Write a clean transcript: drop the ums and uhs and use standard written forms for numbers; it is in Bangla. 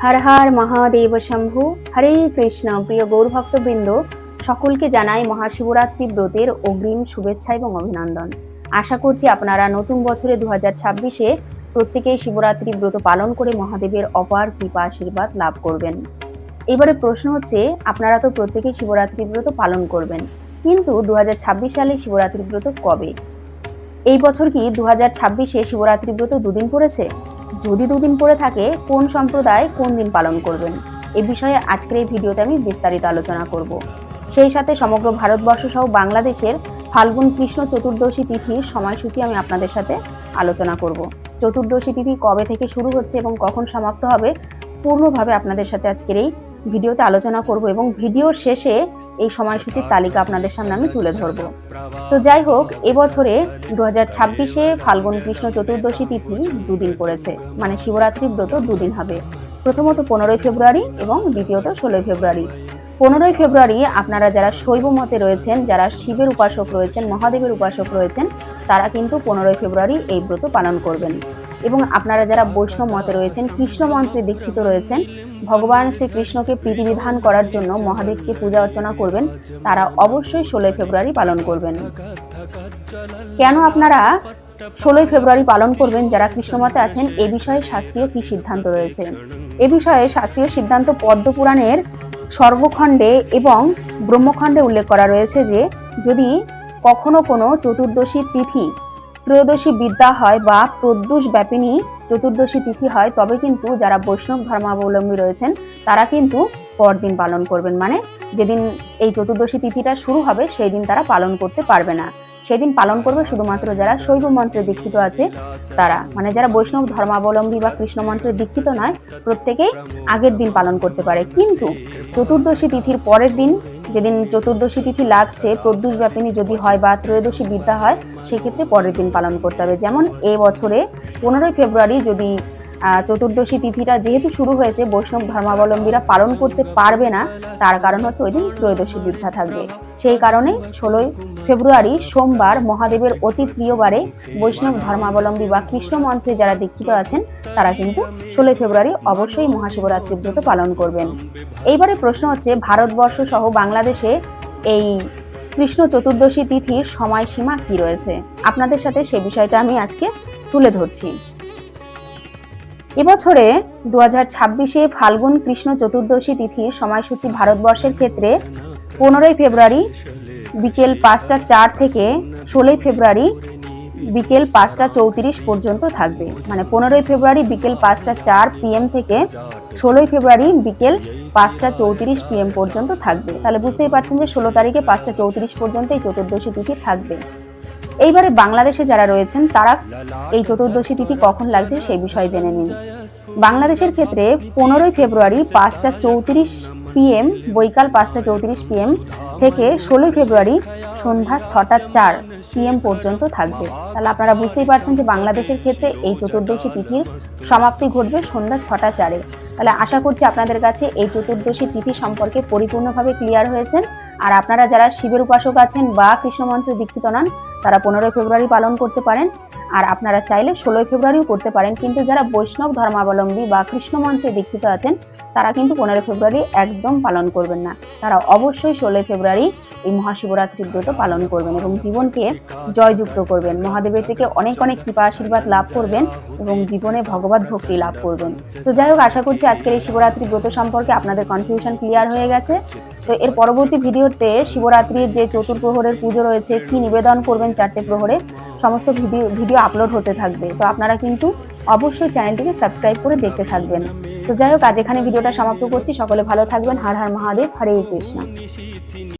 হর হর মহাদেব শম্ভু। হরে কৃষ্ণ। প্রিয় গৌরভক্তবৃন্দ, সকলকে জানাই মহাশিবরাত্রি ব্রতের অগ্রিম শুভেচ্ছা এবং অভিনন্দন। আশা করছি আপনারা নতুন বছরে 2026-এ প্রত্যেকেই শিবরাত্রি ব্রত পালন করে মহাদেবের অপার কৃপা আশীর্বাদ লাভ করবেন। এবারে প্রশ্ন হচ্ছে, আপনারা তো প্রত্যেকেই শিবরাত্রি ব্রত পালন করবেন, কিন্তু 2026 সালে শিবরাত্রি ব্রত কবে? এই বছর কি 2026-এ শিবরাত্রি ব্রত দুদিন পড়েছে? যদি দুদিন পড়ে থাকে, কোন সম্প্রদায় কোন দিন পালন করবেন? এ বিষয়ে আজকের এই ভিডিওতে আমি বিস্তারিত আলোচনা করব। সেই সাথে সমগ্র ভারতবর্ষ সহ বাংলাদেশের ফাল্গুন কৃষ্ণ চতুর্দশী তিথির সময়সূচি আমি আপনাদের সাথে আলোচনা করব। চতুর্দশী তিথি কবে থেকে শুরু হচ্ছে এবং কখন সমাপ্ত হবে, পূর্ণভাবে আপনাদের সাথে আজকের এই ভিডিওতে আলোচনা করব এবং ভিডিওর শেষে এই সময়সূচির তালিকা আপনাদের সামনে আমি তুলে ধরব। তো যাই হোক, এবছরে 2026-এ ফাল্গুন কৃষ্ণ চতুর্দশী তিথি দুদিন পড়েছে, মানে শিবরাত্রি ব্রত দুদিন হবে। প্রথমত 15ই ফেব্রুয়ারি এবং দ্বিতীয়ত 16ই ফেব্রুয়ারি। 15ই ফেব্রুয়ারি আপনারা যারা শৈব মতে রয়েছেন, যারা শিবের উপাসক রয়েছেন, মহাদেবের উপাসক রয়েছেন, তারা কিন্তু 15ই ফেব্রুয়ারি এই ব্রত পালন করবেন। এবং আপনারা যারা বৈষ্ণব মতে রয়েছেন, কৃষ্ণ মন্ত্রে দীক্ষিত রয়েছেন, ভগবান শ্রীকৃষ্ণকে প্রীতিবিধান করার জন্য মহাদেবকে পূজা অর্চনা করবেন, তারা অবশ্যই 16ই ফেব্রুয়ারি পালন করবেন। কেন আপনারা 16ই ফেব্রুয়ারি পালন করবেন যারা কৃষ্ণমতে আছেন, এ বিষয়ে শাস্ত্রীয় কি সিদ্ধান্ত রয়েছে? এ বিষয়ে শাস্ত্রীয় সিদ্ধান্ত পদ্মপুরাণের সর্বখণ্ডে এবং ব্রহ্মখণ্ডে উল্লেখ করা রয়েছে যে, যদি কখনো কোনো চতুর্দশী তিথি ত্রয়োদশী বিদ্যা হয় বা প্রদ্যুষ ব্যাপিনী চতুর্দশী তিথি হয়, তবে কিন্তু যারা বৈষ্ণব ধর্মাবলম্বী রয়েছেন তারা কিন্তু পরদিন পালন করবেন। মানে যেদিন এই চতুর্দশী তিথিটা শুরু হবে সেই দিন তারা পালন করতে পারবে না। সেদিন পালন করবে শুধুমাত্র যারা শৈব মন্ত্রে দীক্ষিত আছে তারা, মানে যারা বৈষ্ণব ধর্মাবলম্বী বা কৃষ্ণ মন্ত্রে দীক্ষিত নয়, প্রত্যেকেই আগের দিন পালন করতে পারে। কিন্তু চতুর্দশী তিথির পরের দিন, যেদিন চতুর্দশী তিথি লাগছে, প্রদ্যুষ ব্যাপিনী যদি হয় বা ত্রয়োদশী বিদ্যা হয়, সেক্ষেত্রে পরের দিন পালন করতে হবে। যেমন এ বছরে 15ই ফেব্রুয়ারি যদি চতুর্দশী তিথিটা যেহেতু শুরু হয়েছে, বৈষ্ণব ধর্মাবলম্বীরা পালন করতে পারবে না, তার কারণ হচ্ছে ওই দিন ত্রয়োদশী বিদ্যা থাকবে। সেই কারণে 16ই ফেব্রুয়ারি সোমবার, মহাদেবের অতি প্রিয়বারে বৈষ্ণব ধর্মাবলম্বী বা কৃষ্ণ মন্ত্রে যারা দীক্ষিত আছেন তারা কিন্তু 16ই ফেব্রুয়ারি অবশ্যই মহাশিবরাত্রি ব্রত পালন করবেন। এইবারে প্রশ্ন হচ্ছে, ভারতবর্ষ সহ বাংলাদেশে এই কৃষ্ণ চতুর্দশী তিথির সময়সীমা কি রয়েছে? আপনাদের সাথে সে বিষয়টা আমি আজকে তুলে ধরছি। এবছরে 2026-এ ফাল্গুন কৃষ্ণ চতুর্দশী তিথির সময়সূচি ভারতবর্ষের ক্ষেত্রে 15ই ফেব্রুয়ারি বিকেল 5টা 4 থেকে 16ই ফেব্রুয়ারি বিকেল 5টা 34 পর্যন্ত থাকবে। মানে 15ই ফেব্রুয়ারি বিকেল 5টা 4 PM থেকে 16ই ফেব্রুয়ারি বিকেল 5টা 34 PM পর্যন্ত থাকবে। তাহলে বুঝতেই পারছেন যে 16 তারিখে 5টা 34 পর্যন্ত এই চতুর্দশী তিথি থাকবে। এইবারে বাংলাদেশে যারা রয়েছেন তারা এই চতুর্দশী তিথি কখন লাগছে সেই বিষয়ে জেনে নিন। বাংলাদেশের ক্ষেত্রে 15ই ফেব্রুয়ারি 5টা 34 PM, বৈকাল 5টা 34 PM থেকে 16ই ফেব্রুয়ারি সন্ধ্যা 6টা 4 PM পর্যন্ত থাকবে। তাহলে আপনারা বুঝতেই পারছেন যে বাংলাদেশের ক্ষেত্রে এই চতুর্দশী তিথির সমাপ্তি ঘটবে সন্ধ্যা 6টা 4-এ। তাহলে আশা করছি আপনাদের কাছে এই চতুর্দশী তিথি সম্পর্কে পরিপূর্ণভাবে ক্লিয়ার হয়েছেন। আর আপনারা যারা শিবের উপাসক আছেন বা কৃষ্ণমন্ত্রে দীক্ষিত নন, তারা 15ই ফেব্রুয়ারি পালন করতে পারেন। আর আপনারা চাইলে 16ই ফেব্রুয়ারিও করতে পারেন, কিন্তু যারা বৈষ্ণব ধর্মাবলম্বী বা কৃষ্ণমন্ত্রে দীক্ষিত আছেন তারা কিন্তু 15ই ফেব্রুয়ারি একদম পালন করবেন না। তারা অবশ্যই 16ই ফেব্রুয়ারি এই মহাশিবরাত্রি ব্রত পালন করবেন এবং জীবনকে জয়যুক্ত করবেন, মহাদেবের থেকে অনেক অনেক কৃপা আশীর্বাদ লাভ করবেন এবং জীবনে ভগবত ভক্তি লাভ করবেন। তো যাই হোক, আশা করছি আজকের এই শিবরাত্রি ব্রত সম্পর্কে আপনাদের কনফিউশন ক্লিয়ার হয়ে গেছে। তো এর পরবর্তী ভিডিওতে শিবরাত্রির যে চতুর্প্রহরের পুজো রয়েছে, কি নিবেদন করবেন 4টে প্রহরে, সমস্ত ভিডিও আপলোড হতে থাকবে। তো আপনারা কিন্তু অবশ্যই চ্যানেলটিকে সাবস্ক্রাইব করে দেখতে থাকবেন। তো যাই হোক, আজ এখানে ভিডিওটা সমাপ্ত করছি। সকলে ভালো থাকবেন। হর হর মহাদেব। হরে কৃষ্ণ।